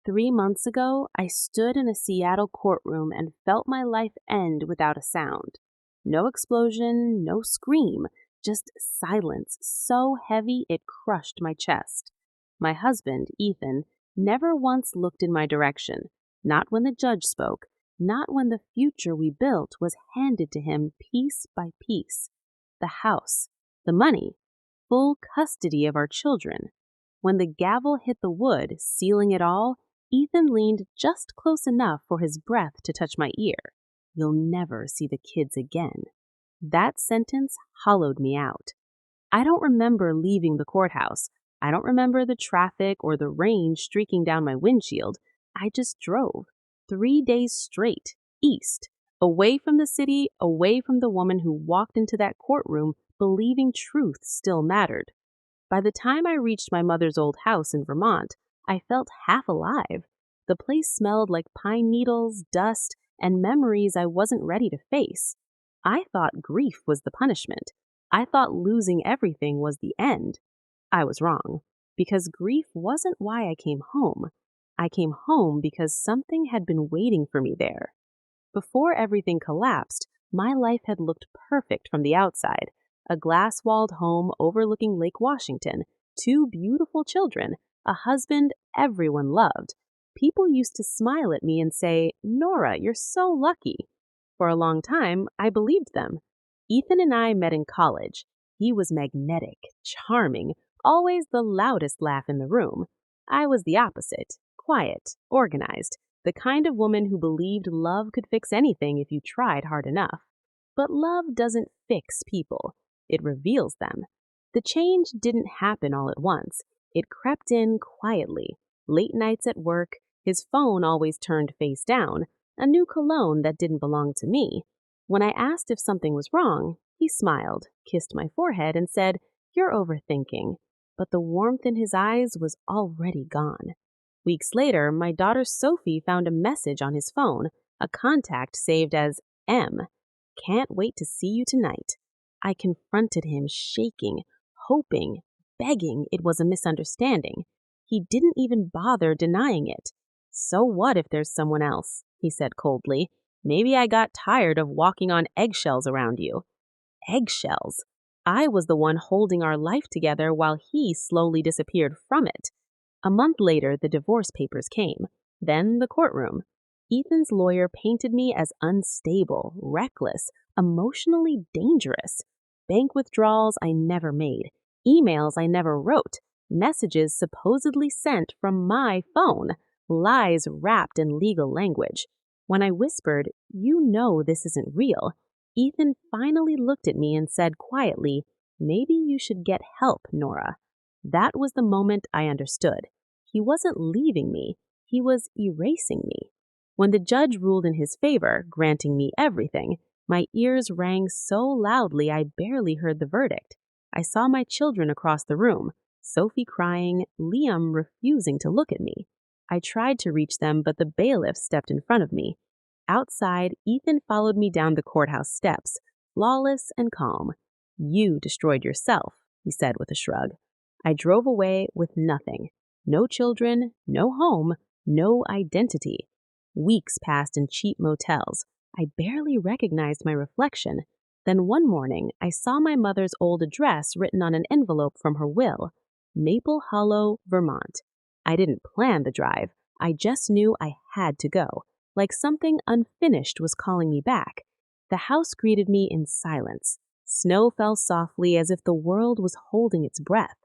3 months ago, I stood in a Seattle courtroom and felt my life end without a sound. No explosion, no scream, just silence so heavy it crushed my chest. My husband, Ethan, never once looked in my direction, not when the judge spoke, not when the future we built was handed to him piece by piece. The house, the money, full custody of our children. When the gavel hit the wood, sealing it all, Ethan leaned just close enough for his breath to touch my ear. "You'll never see the kids again." That sentence hollowed me out. I don't remember leaving the courthouse. I don't remember the traffic or the rain streaking down my windshield. I just drove 3 days straight, east, away from the city, away from the woman who walked into that courtroom believing truth still mattered. By the time I reached my mother's old house in Vermont, I felt half alive. The place smelled like pine needles, dust, and memories I wasn't ready to face. I thought grief was the punishment. I thought losing everything was the end. I was wrong, because grief wasn't why I came home. I came home because something had been waiting for me there. Before everything collapsed, my life had looked perfect from the outside. A glass-walled home overlooking Lake Washington, 2 beautiful children, a husband everyone loved. People used to smile at me and say, "Nora, you're so lucky." For a long time, I believed them. Ethan and I met in college. He was magnetic, charming, always the loudest laugh in the room. I was the opposite, quiet, organized, the kind of woman who believed love could fix anything if you tried hard enough. But love doesn't fix people. It reveals them. The change didn't happen all at once. It crept in quietly. Late nights at work, his phone always turned face down, a new cologne that didn't belong to me. When I asked if something was wrong, he smiled, kissed my forehead, and said, "You're overthinking." But the warmth in his eyes was already gone. Weeks later, my daughter Sophie found a message on his phone, a contact saved as M. "Can't wait to see you tonight." I confronted him, shaking, hoping, begging it was a misunderstanding. He didn't even bother denying it. "So what if there's someone else?" he said coldly. "Maybe I got tired of walking on eggshells around you." Eggshells. I was the one holding our life together while he slowly disappeared from it. A month later, the divorce papers came. Then the courtroom. Ethan's lawyer painted me as unstable, reckless, emotionally dangerous. Bank withdrawals I never made, emails I never wrote, messages supposedly sent from my phone, lies wrapped in legal language. When I whispered, "You know this isn't real," Ethan finally looked at me and said quietly, "Maybe you should get help, Nora." That was the moment I understood. He wasn't leaving me. He was erasing me. When the judge ruled in his favor, granting me everything, my ears rang so loudly I barely heard the verdict. I saw my children across the room, Sophie crying, Liam refusing to look at me. I tried to reach them, but the bailiff stepped in front of me. Outside, Ethan followed me down the courthouse steps, flawless and calm. "You destroyed yourself," he said with a shrug. I drove away with nothing. No children, no home, no identity. Weeks passed in cheap motels. I barely recognized my reflection. Then one morning, I saw my mother's old address written on an envelope from her will, Maple Hollow, Vermont. I didn't plan the drive. I just knew I had to go, like something unfinished was calling me back. The house greeted me in silence. Snow fell softly as if the world was holding its breath.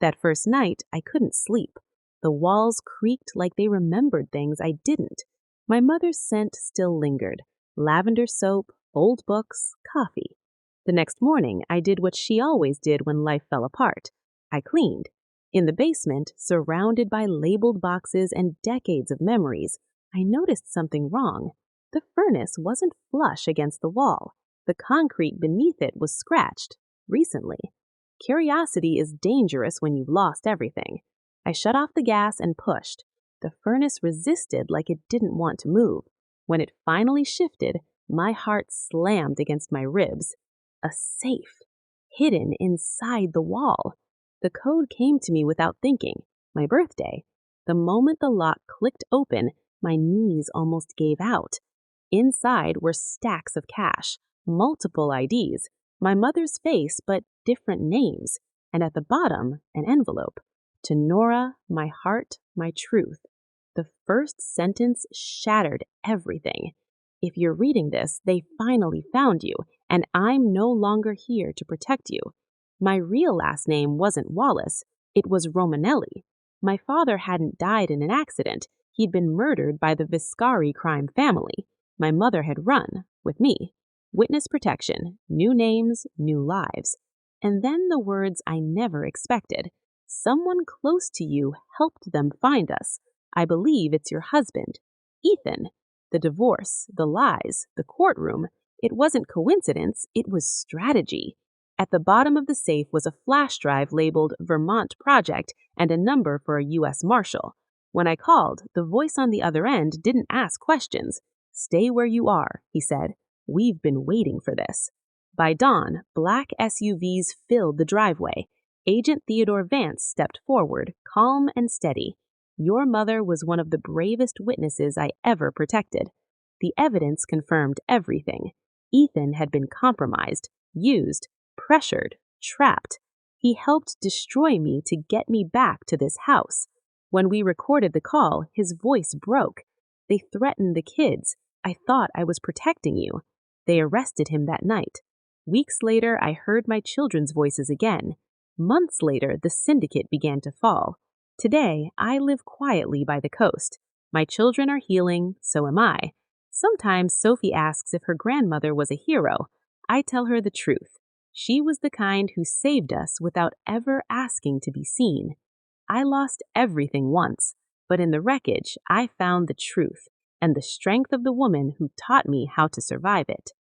That first night, I couldn't sleep. The walls creaked like they remembered things I didn't. My mother's scent still lingered. Lavender soap, old books, coffee. The next morning, I did what she always did when life fell apart. I cleaned. In the basement, surrounded by labeled boxes and decades of memories, I noticed something wrong. The furnace wasn't flush against the wall. The concrete beneath it was scratched, recently. Curiosity is dangerous when you've lost everything. I shut off the gas and pushed. The furnace resisted like it didn't want to move. When it finally shifted, my heart slammed against my ribs. A safe, hidden inside the wall. The code came to me without thinking. My birthday. The moment the lock clicked open, my knees almost gave out. Inside were stacks of cash, multiple IDs, my mother's face but different names, and at the bottom, an envelope. To Nora, my heart, my truth. The first sentence shattered everything. If you're reading this, they finally found you, and I'm no longer here to protect you. My real last name wasn't Wallace, it was Romanelli. My father hadn't died in an accident, he'd been murdered by the Viscari crime family. My mother had run, with me. Witness protection, new names, new lives. And then the words I never expected. Someone close to you helped them find us. I believe it's your husband, Ethan. The divorce, the lies, the courtroom. It wasn't coincidence, it was strategy. At the bottom of the safe was a flash drive labeled Vermont Project and a number for a U.S. Marshal. When I called, the voice on the other end didn't ask questions. "Stay where you are," he said. "We've been waiting for this." By dawn, black SUVs filled the driveway. Agent Theodore Vance stepped forward, calm and steady. Your mother was one of the bravest witnesses I ever protected. The evidence confirmed everything. Ethan had been compromised, used, pressured, trapped. He helped destroy me to get me back to this house. When we recorded the call, his voice broke. "They threatened the kids. I thought I was protecting you." They arrested him that night. Weeks later, I heard my children's voices again. Months later, the syndicate began to fall. Today, I live quietly by the coast. My children are healing, so am I. Sometimes Sophie asks if her grandmother was a hero. I tell her the truth. She was the kind who saved us without ever asking to be seen. I lost everything once, but in the wreckage, I found the truth and the strength of the woman who taught me how to survive it.